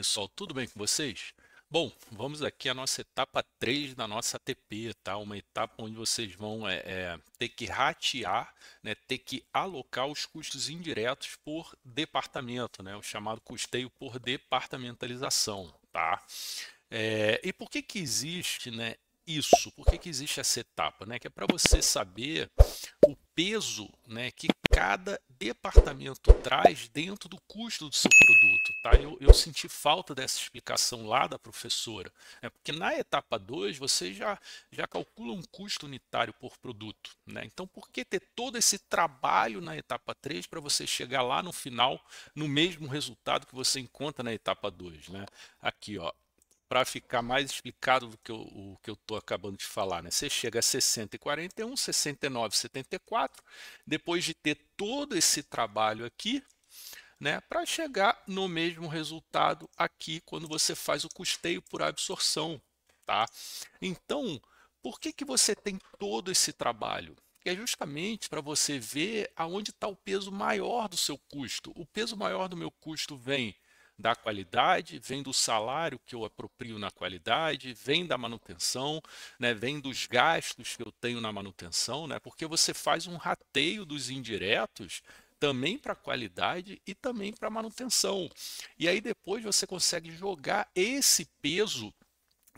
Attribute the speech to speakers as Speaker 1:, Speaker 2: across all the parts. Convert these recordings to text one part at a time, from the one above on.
Speaker 1: pessoal, tudo bem com vocês? Bom, vamos aqui à nossa etapa 3 da nossa ATP, tá? Uma etapa onde vocês vão ter que ratear, né? Ter que alocar os custos indiretos por departamento, né? O chamado custeio por departamentalização, tá? E por que que existe, né, isso? Por que que existe essa etapa, né? Que é para você saber o peso, né, que cada departamento traz dentro do custo do seu produto, tá? Eu senti falta dessa explicação lá da professora, né? Porque na etapa 2 você já calcula um custo unitário por produto, né? Então por que ter todo esse trabalho na etapa 3 para você chegar lá no final no mesmo resultado que você encontra na etapa 2, né? Aqui, ó, para ficar mais explicado do que o que eu estou acabando de falar, né? Você chega a 60,41, 69,74, depois de ter todo esse trabalho aqui, né? Para chegar no mesmo resultado aqui quando você faz o custeio por absorção, tá? Então, por que que você tem todo esse trabalho? É justamente para você ver aonde está o peso maior do seu custo. O peso maior do meu custo vem da qualidade, vem do salário que eu aproprio na qualidade, vem da manutenção, né, vem dos gastos que eu tenho na manutenção, né, porque você faz um rateio dos indiretos também para a qualidade e também para a manutenção. E aí depois você consegue jogar esse peso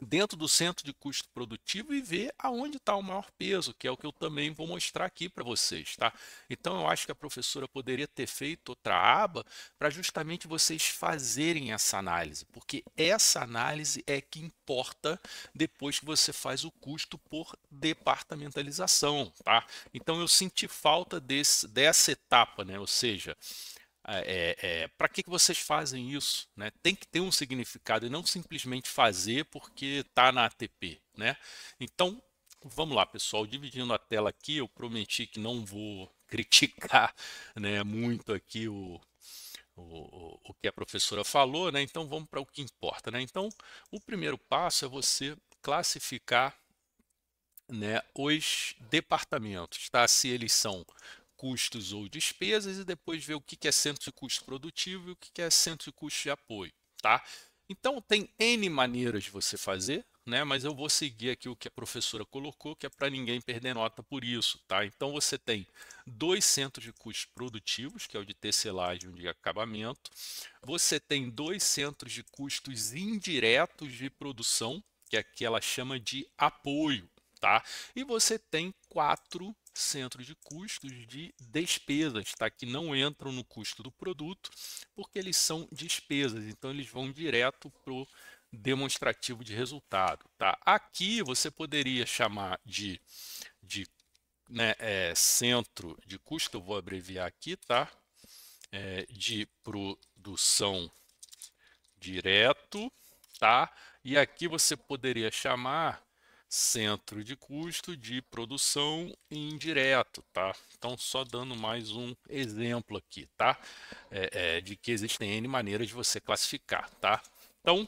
Speaker 1: dentro do centro de custo produtivo e ver aonde está o maior peso, que é o que eu também vou mostrar aqui para vocês, tá? Então eu acho que a professora poderia ter feito outra aba para justamente vocês fazerem essa análise, porque essa análise é que importa depois que você faz o custo por departamentalização, tá? Então eu senti falta dessa etapa, né? Ou seja, para que que vocês fazem isso, né? Tem que ter um significado e não simplesmente fazer porque está na ATP, né? Então, vamos lá, pessoal, dividindo a tela aqui, eu prometi que não vou criticar, né, muito aqui o que a professora falou, né? Então vamos para o que importa, né? Então, o primeiro passo é você classificar, né, os departamentos, tá? Se eles são custos ou despesas e depois ver o que que é centro de custo produtivo e o que que é centro de custo de apoio, tá? Então tem N maneiras de você fazer, né? Mas eu vou seguir aqui o que a professora colocou, que é para ninguém perder nota por isso, tá? Então você tem dois centros de custos produtivos, que é o de tecelagem e o de acabamento. Você tem dois centros de custos indiretos de produção, que aqui ela chama de apoio, tá? E você tem quatro centros de custos de despesas, tá? Que não entram no custo do produto, porque eles são despesas, então eles vão direto para o demonstrativo de resultado, tá? Aqui você poderia chamar de né, centro de custo, eu vou abreviar aqui, tá? De produção direto, tá? E aqui você poderia chamar centro de custo de produção indireto, tá? Então, só dando mais um exemplo aqui, tá? De que existem N maneiras de você classificar, tá? Então,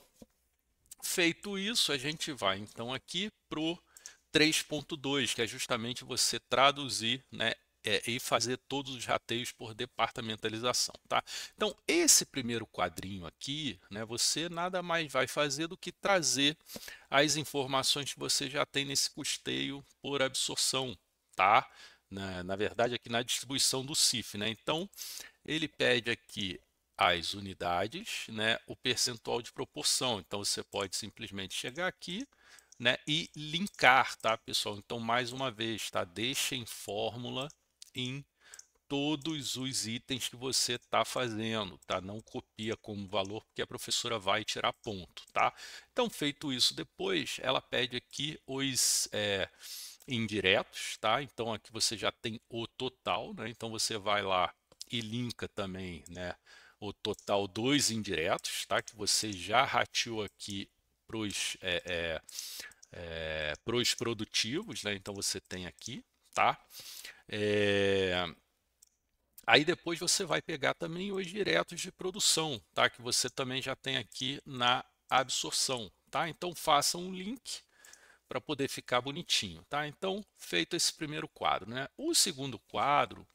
Speaker 1: feito isso, a gente vai então aqui pro 3.2, que é justamente você traduzir, né, e fazer todos os rateios por departamentalização, tá? Então, esse primeiro quadrinho aqui, né, você nada mais vai fazer do que trazer as informações que você já tem nesse custeio por absorção, tá? Na verdade, aqui na distribuição do CIF, né? Então, ele pede aqui as unidades, né, o percentual de proporção. Então você pode simplesmente chegar aqui, né, e linkar, tá, pessoal? Então mais uma vez, tá? Deixem fórmula em todos os itens que você está fazendo, tá? Não copia como valor, porque a professora vai tirar ponto, tá? Então, feito isso depois, ela pede aqui os indiretos, tá? Então aqui você já tem o total, né? Então você vai lá e linka também, né, o total dos indiretos, tá? Que você já rateou aqui para os pros produtivos, né? Então você tem aqui, tá? É, Aí depois você vai pegar também os diretos de produção, tá? Que você também já tem aqui na absorção, tá? Então faça um link para poder ficar bonitinho, tá? Então, feito esse primeiro quadro, né? O segundo quadro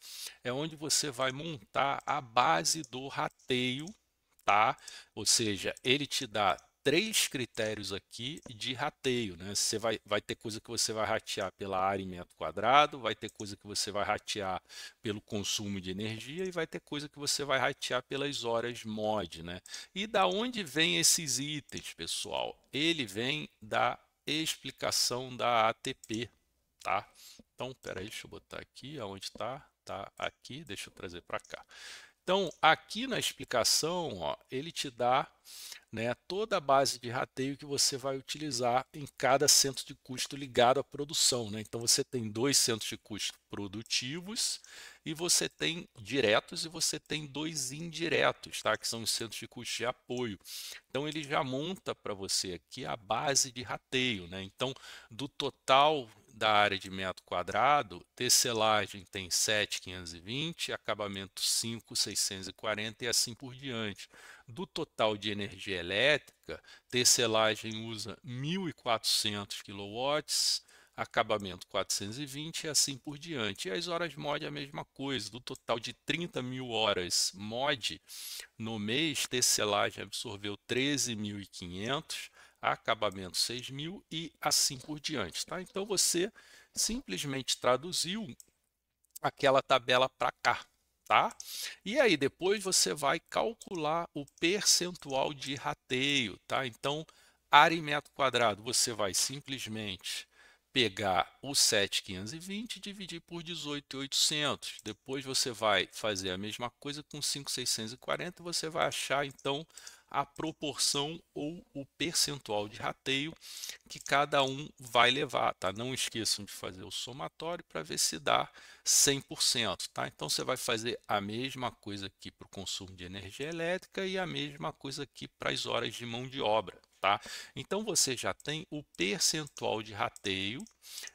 Speaker 1: é onde você vai montar a base do rateio, tá? Ou seja, ele te dá 3 critérios aqui de rateio, né? Você vai ter coisa que você vai ratear pela área em metro quadrado, vai ter coisa que você vai ratear pelo consumo de energia e vai ter coisa que você vai ratear pelas horas mod, né? E da onde vem esses itens, pessoal? Ele vem da explicação da ATP, tá? Então, peraí, deixa eu botar aqui, aonde está? Tá aqui, deixa eu trazer para cá. Então, aqui na explicação, ó, ele te dá, né, toda a base de rateio que você vai utilizar em cada centro de custo ligado à produção, né? Então, você tem 2 centros de custo produtivos e você tem diretos e você tem 2 indiretos, tá? Que são os centros de custo de apoio. Então, ele já monta para você aqui a base de rateio, né? Então, do total da área de metro quadrado, tecelagem tem 7.520, acabamento 5.640 e assim por diante. Do total de energia elétrica, tecelagem usa 1.400 kW, acabamento 420 e assim por diante. E as horas mod é a mesma coisa. Do total de 30.000 horas mod no mês, tecelagem absorveu 13.500, acabamento 6.000 e assim por diante, tá? Então você simplesmente traduziu aquela tabela para cá, tá? E aí depois você vai calcular o percentual de rateio, tá? Então, área em metro quadrado, você vai simplesmente pegar o 7.520 e dividir por 18.800. Depois você vai fazer a mesma coisa com 5.640 e você vai achar então a proporção ou o percentual de rateio que cada um vai levar, tá? Não esqueçam de fazer o somatório para ver se dá 100%, tá? Então você vai fazer a mesma coisa aqui para o consumo de energia elétrica e a mesma coisa aqui para as horas de mão de obra, tá? Então você já tem o percentual de rateio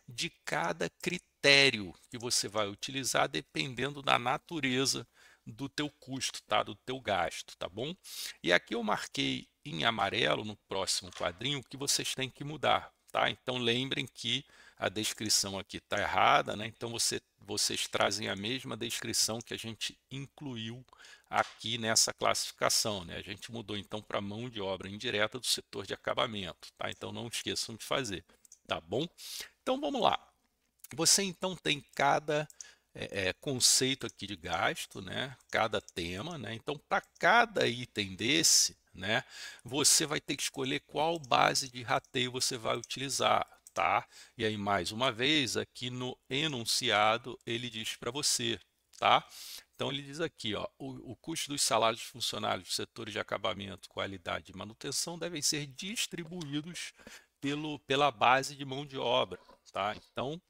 Speaker 1: de cada critério que você vai utilizar dependendo da natureza do teu custo, tá? Do teu gasto, tá bom? E aqui eu marquei em amarelo no próximo quadrinho que vocês têm que mudar, tá? Então lembrem que a descrição aqui está errada, né? Então vocês trazem a mesma descrição que a gente incluiu aqui nessa classificação, né? A gente mudou então para mão de obra indireta do setor de acabamento, tá? Então não esqueçam de fazer, tá bom? Então vamos lá. Você então tem cada conceito aqui de gasto, né? Cada tema, né? Então para cada item desse, né? Você vai ter que escolher qual base de rateio você vai utilizar, tá? E aí mais uma vez aqui no enunciado ele diz para você, tá? Então ele diz aqui, ó, o custo dos salários dos funcionários dos setores de acabamento, qualidade e manutenção devem ser distribuídos pela base de mão de obra, tá? Então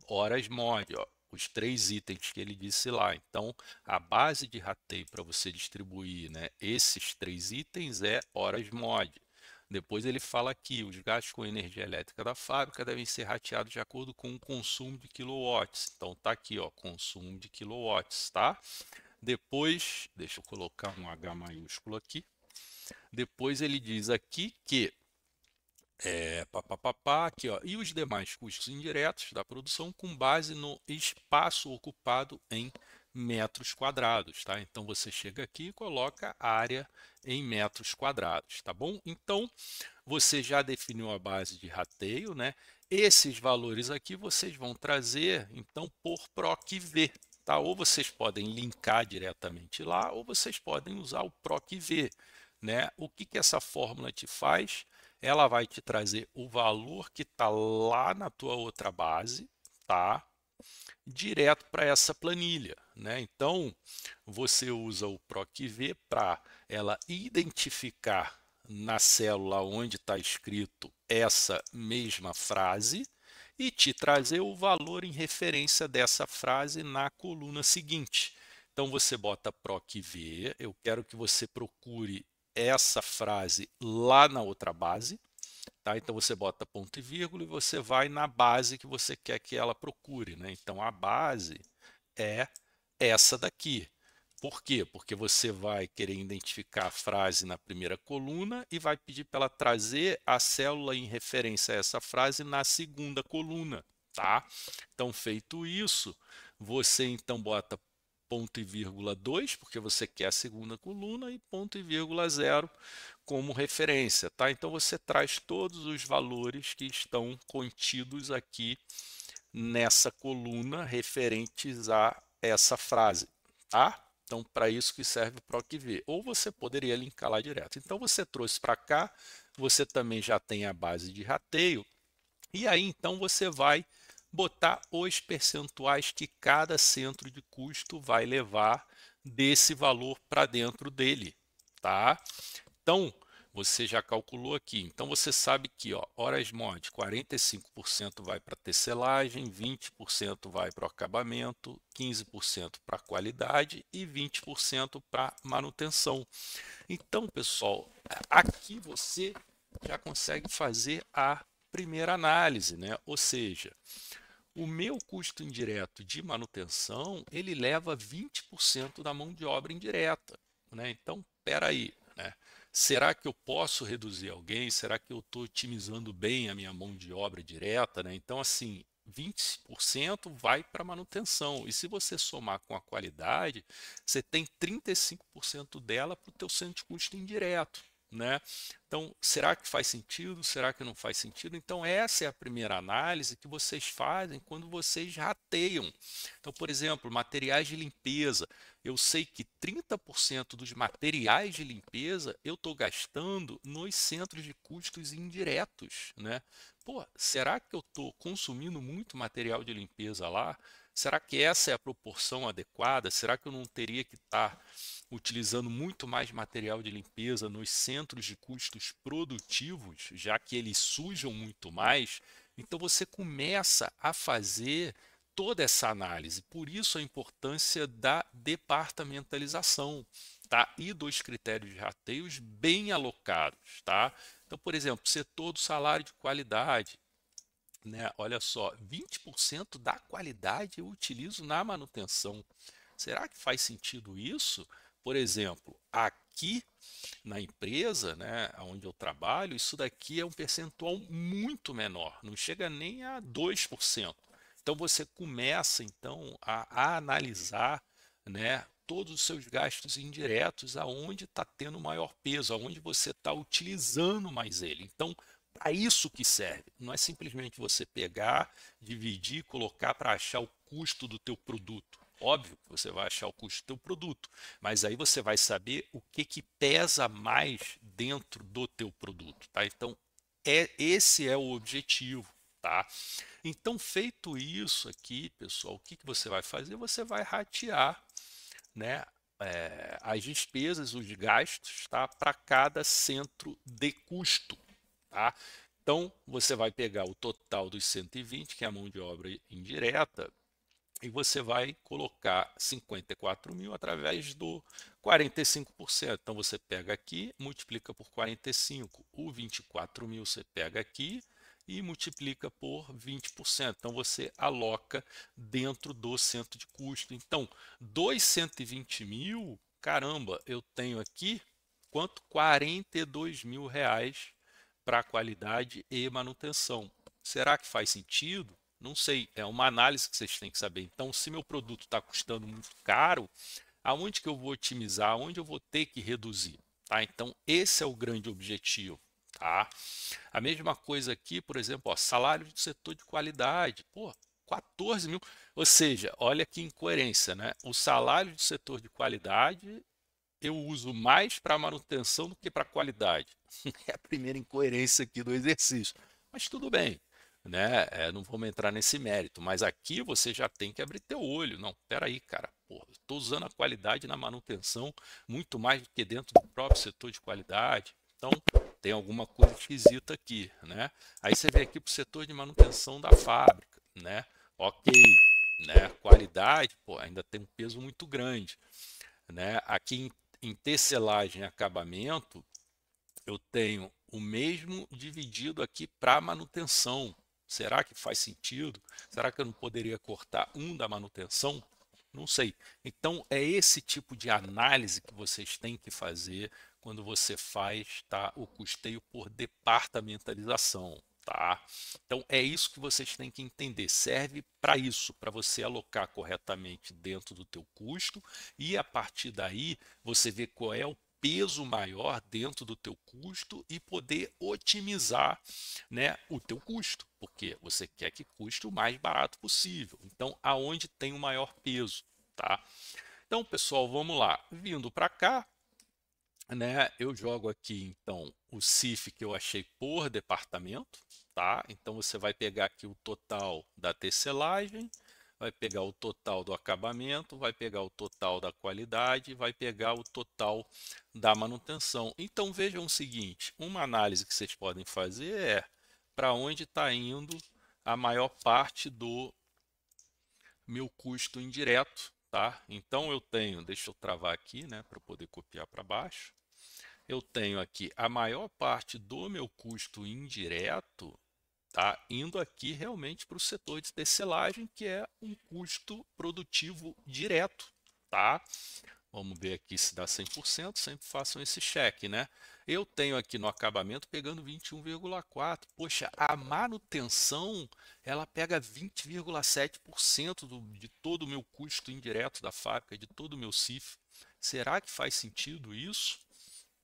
Speaker 1: horas mod, ó, os 3 itens que ele disse lá. Então, a base de rateio para você distribuir, né, esses 3 itens é horas mod. Depois ele fala aqui, os gastos com energia elétrica da fábrica devem ser rateados de acordo com o consumo de quilowatts. Então tá aqui, ó, consumo de quilowatts, tá? Depois, deixa eu colocar um H maiúsculo aqui. Depois ele diz aqui que aqui, ó, e os demais custos indiretos da produção com base no espaço ocupado em metros quadrados, tá? Então você chega aqui e coloca área em metros quadrados, tá bom? Então você já definiu a base de rateio, né? Esses valores aqui vocês vão trazer então por PROC-V, tá? Ou vocês podem linkar diretamente lá, ou vocês podem usar o PROC-V, né? O que que essa fórmula te faz? Ela vai te trazer o valor que está lá na tua outra base, tá? Direto para essa planilha, né? Então, você usa o PROC-V para ela identificar na célula onde está escrito essa mesma frase e te trazer o valor em referência dessa frase na coluna seguinte. Então, você bota PROC-V, eu quero que você procure essa frase lá na outra base, tá? Então você bota ponto e vírgula e você vai na base que você quer que ela procure, né? Então a base é essa daqui. Por quê? Porque você vai querer identificar a frase na primeira coluna e vai pedir para ela trazer a célula em referência a essa frase na segunda coluna, tá? Então feito isso, você então bota ponto e vírgula 2, porque você quer a segunda coluna, e ponto e vírgula 0 como referência, tá? Então você traz todos os valores que estão contidos aqui nessa coluna referentes a essa frase, tá? Então, para isso que serve o PROC-V. Ou você poderia linkar lá direto. Então, você trouxe para cá, você também já tem a base de rateio, e aí então você vai botar os percentuais que cada centro de custo vai levar desse valor para dentro dele, tá? Então, você já calculou aqui. Então, você sabe que, ó, horas mod, 45% vai para tecelagem, 20% vai para o acabamento, 15% para qualidade e 20% para manutenção. Então, pessoal, aqui você já consegue fazer a primeira análise, né? Ou seja, o meu custo indireto de manutenção, ele leva 20% da mão de obra indireta, né? Então, espera aí, né? Será que eu posso reduzir alguém? Será que eu estou otimizando bem a minha mão de obra direta, né? Então, assim, 20% vai para manutenção. E se você somar com a qualidade, você tem 35% dela para o teu centro de custo indireto, né? Então, será que faz sentido? Será que não faz sentido? Então, essa é a primeira análise que vocês fazem quando vocês rateiam. Então, por exemplo, materiais de limpeza. Eu sei que 30% dos materiais de limpeza eu estou gastando nos centros de custos indiretos, né? Pô, será que eu estou consumindo muito material de limpeza lá? Será que essa é a proporção adequada? Será que eu não teria que estar utilizando muito mais material de limpeza nos centros de custos produtivos, já que eles sujam muito mais? Então você começa a fazer toda essa análise. Por isso a importância da departamentalização, tá? E dos critérios de rateios bem alocados, tá? Então, por exemplo, setor do salário de qualidade, né? Olha só, 20% da qualidade eu utilizo na manutenção. Será que faz sentido isso? Por exemplo, aqui na empresa, né, onde eu trabalho, isso daqui é um percentual muito menor, não chega nem a 2%. Então você começa então a analisar, né, todos os seus gastos indiretos, aonde está tendo maior peso, aonde você está utilizando mais ele. Então, para isso que serve, não é simplesmente você pegar, dividir, colocar para achar o custo do teu produto. Óbvio que você vai achar o custo do teu produto, mas aí você vai saber o que que pesa mais dentro do teu produto, tá? Então, esse é o objetivo, tá? Então, feito isso aqui, pessoal, o que que você vai fazer? Você vai ratear, né, as despesas, os gastos, tá, para cada centro de custo, tá? Então, você vai pegar o total dos 120, que é a mão de obra indireta, e você vai colocar 54 mil através do 45%. Então, você pega aqui, multiplica por 45. O 24 mil você pega aqui e multiplica por 20%. Então, você aloca dentro do centro de custo. Então, dos 120 mil, caramba, eu tenho aqui quanto? 42 mil reais para qualidade e manutenção. Será que faz sentido? Não sei, é uma análise que vocês têm que saber. Então, se meu produto está custando muito caro, aonde que eu vou otimizar? Aonde eu vou ter que reduzir? Tá? Então, esse é o grande objetivo. Tá? A mesma coisa aqui, por exemplo, ó, salário do setor de qualidade. Pô, 14 mil. Ou seja, olha que incoerência, né? O salário do setor de qualidade eu uso mais para manutenção do que para qualidade. É a primeira incoerência aqui do exercício. Mas tudo bem, né? Não vamos entrar nesse mérito, mas aqui você já tem que abrir teu olho. Não, espera aí, cara. Estou usando a qualidade na manutenção muito mais do que dentro do próprio setor de qualidade. Então, tem alguma coisa esquisita aqui, né? Aí você vem aqui para o setor de manutenção da fábrica, né? Ok, né? Qualidade, pô, ainda tem um peso muito grande, né? Aqui em tecelagem e acabamento, eu tenho o mesmo dividido aqui para manutenção. Será que faz sentido? Será que eu não poderia cortar um da manutenção? Não sei. Então, é esse tipo de análise que vocês têm que fazer quando você faz, tá, o custeio por departamentalização. tá? Então é isso que vocês têm que entender, serve para isso, para você alocar corretamente dentro do teu custo e a partir daí você ver qual é o peso maior dentro do teu custo e poder otimizar, né, o teu custo, porque você quer que custe o mais barato possível. Então, aonde tem o maior peso, tá? Então, pessoal, vamos lá. Vindo para cá, né, eu jogo aqui então o CIF que eu achei por departamento, tá? Então você vai pegar aqui o total da tecelagem, vai pegar o total do acabamento, vai pegar o total da qualidade, vai pegar o total da manutenção. Então vejam o seguinte, uma análise que vocês podem fazer é para onde está indo a maior parte do meu custo indireto, tá? Então eu tenho, deixa eu travar aqui, né, para poder copiar para baixo. Eu tenho aqui a maior parte do meu custo indireto, tá, indo aqui realmente para o setor de tecelagem, que é um custo produtivo direto, tá? Vamos ver aqui se dá 100%, sempre façam esse cheque, né? Eu tenho aqui no acabamento pegando 21,4. Poxa, a manutenção, ela pega 20,7% de todo o meu custo indireto da fábrica, de todo o meu CIF. Será que faz sentido isso?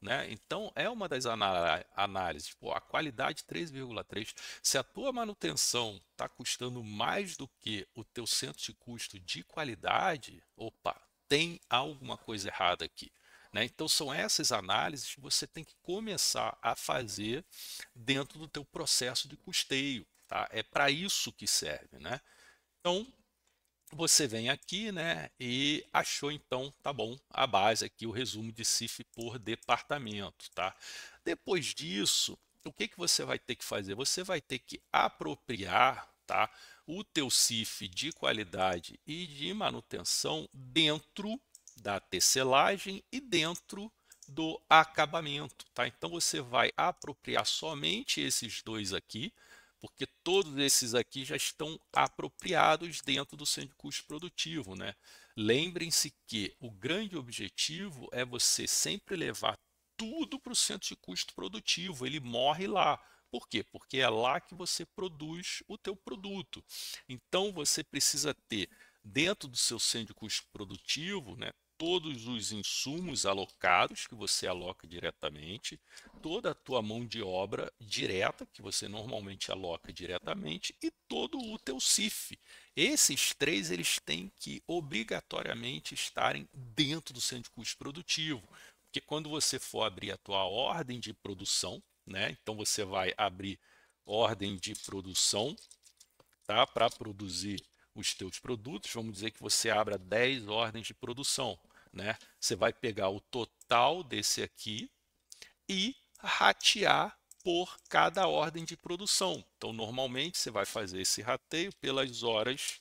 Speaker 1: Né? Então, é uma das análises. Pô, a qualidade 3,3. Se a tua manutenção está custando mais do que o teu centro de custo de qualidade, opa, tem alguma coisa errada aqui. Né? Então, são essas análises que você tem que começar a fazer dentro do teu processo de custeio. Tá? É para isso que serve. Né? Então, você vem aqui, né, e achou então, tá bom, a base aqui, o resumo de CIF por departamento, tá? Depois disso, o que que você vai ter que fazer? Você vai ter que apropriar, tá, o teu CIF de qualidade e de manutenção dentro da tecelagem e dentro do acabamento, tá? Então você vai apropriar somente esses dois aqui, porque todos esses aqui já estão apropriados dentro do centro de custo produtivo, né? Lembrem-se que o grande objetivo é você sempre levar tudo para o centro de custo produtivo, ele morre lá. Por quê? Porque é lá que você produz o teu produto. Então você precisa ter dentro do seu centro de custo produtivo, né, todos os insumos alocados que você aloca diretamente, toda a tua mão de obra direta, que você normalmente aloca diretamente, e todo o teu CIF. Esses três eles têm que obrigatoriamente estarem dentro do centro de custo produtivo, porque quando você for abrir a tua ordem de produção, né, então você vai abrir ordem de produção, tá, para produzir os teus produtos, vamos dizer que você abra 10 ordens de produção, né? Você vai pegar o total desse aqui e ratear por cada ordem de produção. Então, normalmente você vai fazer esse rateio pelas horas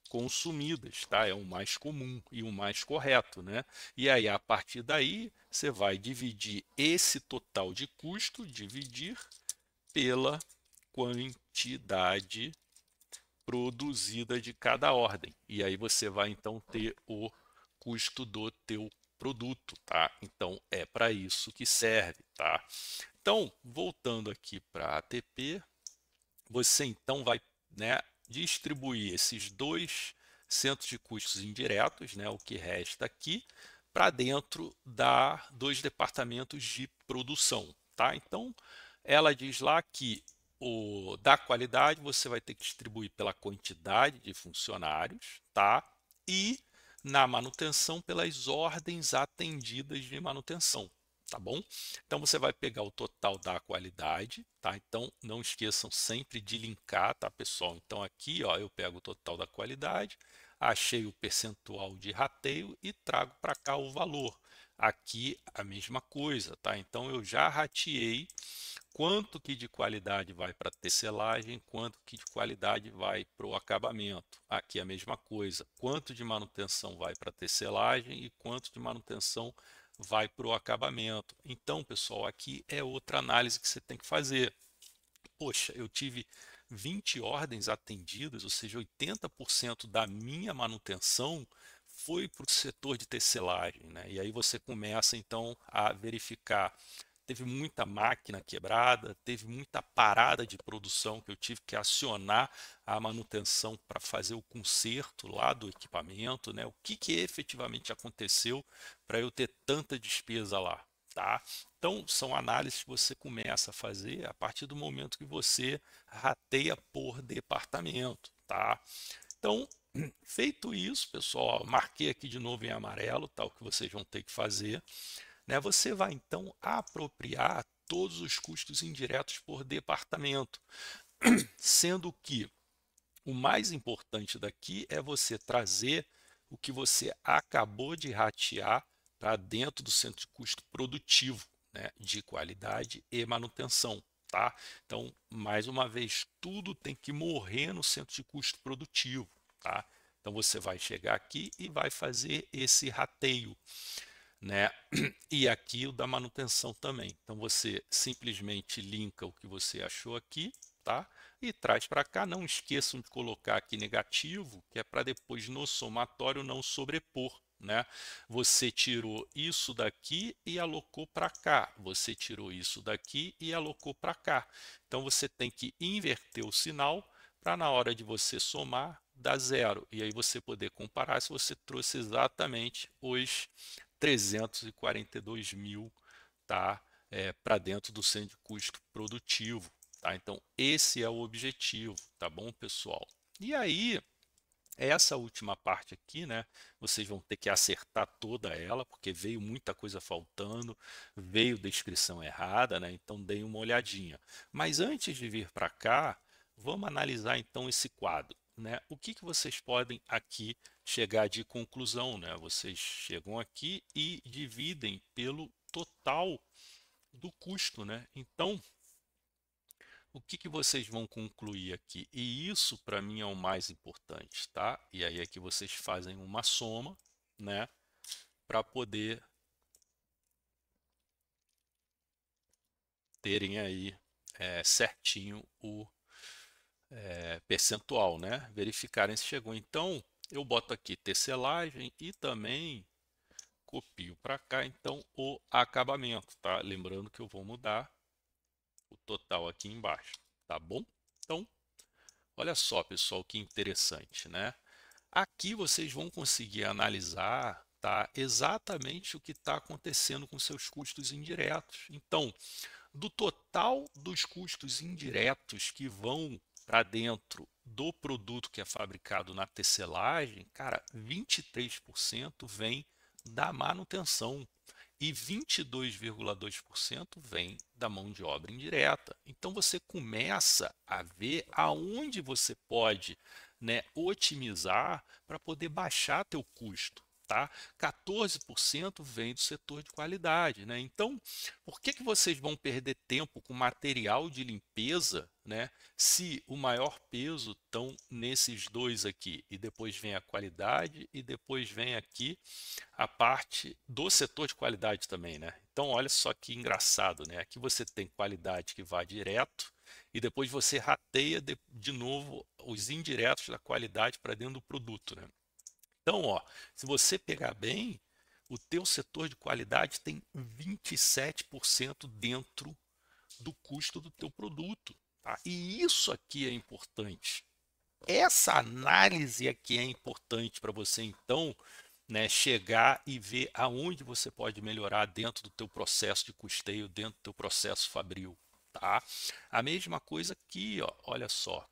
Speaker 1: consumidas, tá? É o mais comum e o mais correto, né? E aí, a partir daí, você vai dividir esse total de custo, dividir pela quantidade produzida de cada ordem. E aí você vai então ter o custo do teu produto, tá? Então é para isso que serve, tá? Então, voltando aqui para a ATP, você então vai, né, distribuir esses dois centros de custos indiretos, né, o que resta aqui, para dentro dos departamentos de produção, tá? Então, ela diz lá que da qualidade você vai ter que distribuir pela quantidade de funcionários, tá? E na manutenção pelas ordens atendidas de manutenção, tá bom? Então você vai pegar o total da qualidade, tá? Então não esqueçam sempre de linkar, tá, pessoal? Então aqui, ó, eu pego o total da qualidade, achei o percentual de rateio e trago para cá o valor. Aqui a mesma coisa, tá? Então eu já rateei quanto que de qualidade vai para a tecelagem, quanto que de qualidade vai para o acabamento. Aqui a mesma coisa, quanto de manutenção vai para a tecelagem e quanto de manutenção vai para o acabamento. Então, pessoal, aqui é outra análise que você tem que fazer. Poxa, eu tive 20 ordens atendidas, ou seja, 80% da minha manutenção foi para o setor de tecelagem, né? E aí você começa então a verificar teve muita máquina quebrada, teve muita parada de produção que eu tive que acionar a manutenção para fazer o conserto lá do equipamento, né? O que efetivamente aconteceu para eu ter tanta despesa lá, tá? Então, são análises que você começa a fazer a partir do momento que você rateia por departamento, tá? Então, feito isso, pessoal, marquei aqui de novo em amarelo, tá? O que vocês vão ter que fazer, né? Você vai então apropriar todos os custos indiretos por departamento, sendo que o mais importante daqui é você trazer o que você acabou de ratear para dentro do centro de custo produtivo, né, de qualidade e manutenção. Tá? Então, mais uma vez, tudo tem que morrer no centro de custo produtivo. Tá? Então, você vai chegar aqui e vai fazer esse rateio, né? E aqui o da manutenção também. Então você simplesmente linka o que você achou aqui, tá? E traz para cá. Não esqueçam de colocar aqui negativo, que é para depois no somatório não sobrepor, né? Você tirou isso daqui e alocou para cá. Você tirou isso daqui e alocou para cá. Então você tem que inverter o sinal para na hora de você somar dar zero. E aí você poder comparar se você trouxe exatamente os 342 mil, tá? Para dentro do centro de custo produtivo, tá? Então, esse é o objetivo, tá bom, pessoal? E aí, essa última parte aqui, né? Vocês vão ter que acertar toda ela, porque veio muita coisa faltando, veio descrição errada, né? Então, deem uma olhadinha. Mas antes de vir para cá, vamos analisar então esse quadro, né? O que vocês podem aqui chegar de conclusão, né? Vocês chegam aqui e dividem pelo total do custo, né? Então, o que vocês vão concluir aqui? E isso para mim é o mais importante, tá? E aí é que vocês fazem uma soma, né? Para poder terem aí certinho o percentual, né? Verificarem se chegou. Então, eu boto aqui tecelagem e também copio para cá, então, o acabamento, tá? Lembrando que eu vou mudar o total aqui embaixo, tá bom? Então, olha só, pessoal, que interessante, né? Aqui vocês vão conseguir analisar, tá, exatamente o que está acontecendo com seus custos indiretos. Então, do total dos custos indiretos que vão para dentro do produto que é fabricado na tecelagem, cara, 23% vem da manutenção e 22,2% vem da mão de obra indireta. Então você começa a ver aonde você pode, né, otimizar para poder baixar teu custo. Tá? 14% vem do setor de qualidade, né? Então, por que vocês vão perder tempo com material de limpeza, né? Se o maior peso estão nesses dois aqui e depois vem a qualidade e depois vem aqui a parte do setor de qualidade também, né? Então, olha só que engraçado, né? Aqui você tem qualidade que vai direto e depois você rateia de novo os indiretos da qualidade para dentro do produto, né? Então, ó, se você pegar bem, o teu setor de qualidade tem 27% dentro do custo do teu produto, tá? E isso aqui é importante. Essa análise aqui é importante para você, então, né, chegar e ver aonde você pode melhorar dentro do teu processo de custeio, dentro do teu processo fabril, tá? A mesma coisa aqui, ó, olha só.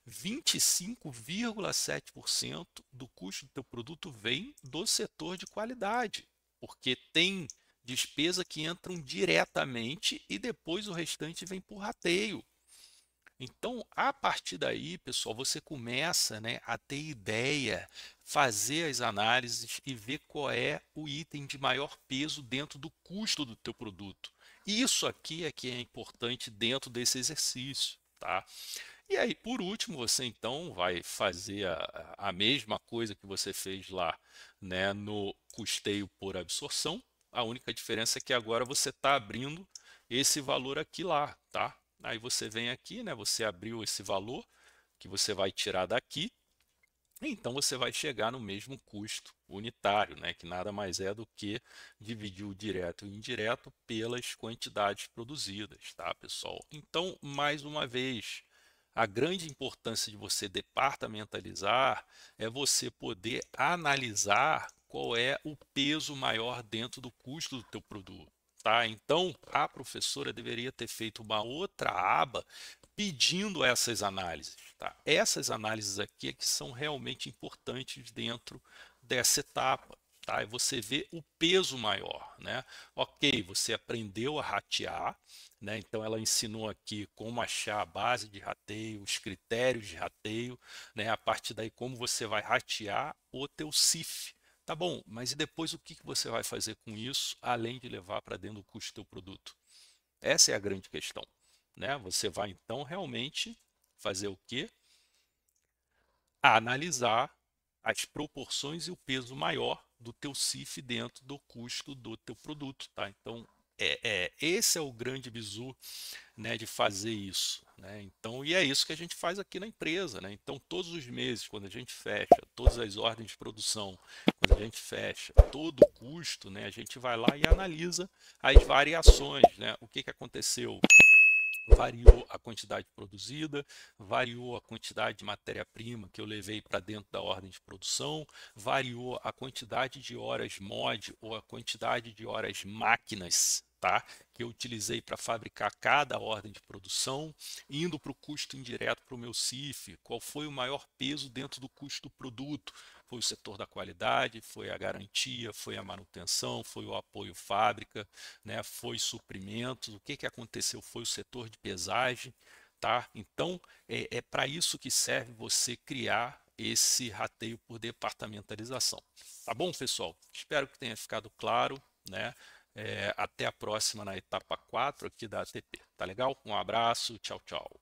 Speaker 1: 25,7% do custo do teu produto vem do setor de qualidade, porque tem despesa que entram diretamente e depois o restante vem por rateio. Então, a partir daí, pessoal, você começa, né, a ter ideia, fazer as análises e ver qual é o item de maior peso dentro do custo do teu produto. Isso aqui é que é importante dentro desse exercício, tá? E aí, por último, você então vai fazer a mesma coisa que você fez lá, né, no custeio por absorção. A única diferença é que agora você está abrindo esse valor aqui lá, tá? Aí você vem aqui, né, você abriu esse valor que você vai tirar daqui Então você vai chegar no mesmo custo unitário, né, que nada mais é do que dividir o direto e o indireto pelas quantidades produzidas, tá, pessoal? Então, mais uma vez, a grande importância de você departamentalizar é você poder analisar qual é o peso maior dentro do custo do teu produto. Tá? Então, a professora deveria ter feito uma outra aba pedindo essas análises. Tá? Essas análises aqui é que são realmente importantes dentro dessa etapa. Tá? E você vê o peso maior. Né? Ok, você aprendeu a ratear, né? Então ela ensinou aqui como achar a base de rateio, os critérios de rateio, né? A partir daí como você vai ratear o teu CIF. Tá bom, mas e depois o que você vai fazer com isso, além de levar para dentro do custo do teu produto? Essa é a grande questão, né? Você vai então realmente fazer o quê? Analisar as proporções e o peso maior do teu CIF dentro do custo do teu produto, tá? Então, esse é o grande bizu, né, de fazer isso, né? Então, e é isso que a gente faz aqui na empresa, né? Então, todos os meses, quando a gente fecha todas as ordens de produção, quando a gente fecha todo o custo, né, a gente vai lá e analisa as variações, né? O que que aconteceu? Variou a quantidade produzida, variou a quantidade de matéria-prima que eu levei para dentro da ordem de produção, variou a quantidade de horas mod ou a quantidade de horas máquinas, tá? Que eu utilizei para fabricar cada ordem de produção, indo para o custo indireto para o meu CIF, qual foi o maior peso dentro do custo do produto? Foi o setor da qualidade, foi a garantia, foi a manutenção, foi o apoio fábrica, né? Foi suprimentos, o que que aconteceu foi o setor de pesagem, tá? Então é para isso que serve você criar esse rateio por departamentalização. Tá bom, pessoal? Espero que tenha ficado claro, né? Até a próxima na etapa 4 aqui da ATP. Tá legal? Um abraço, tchau, tchau.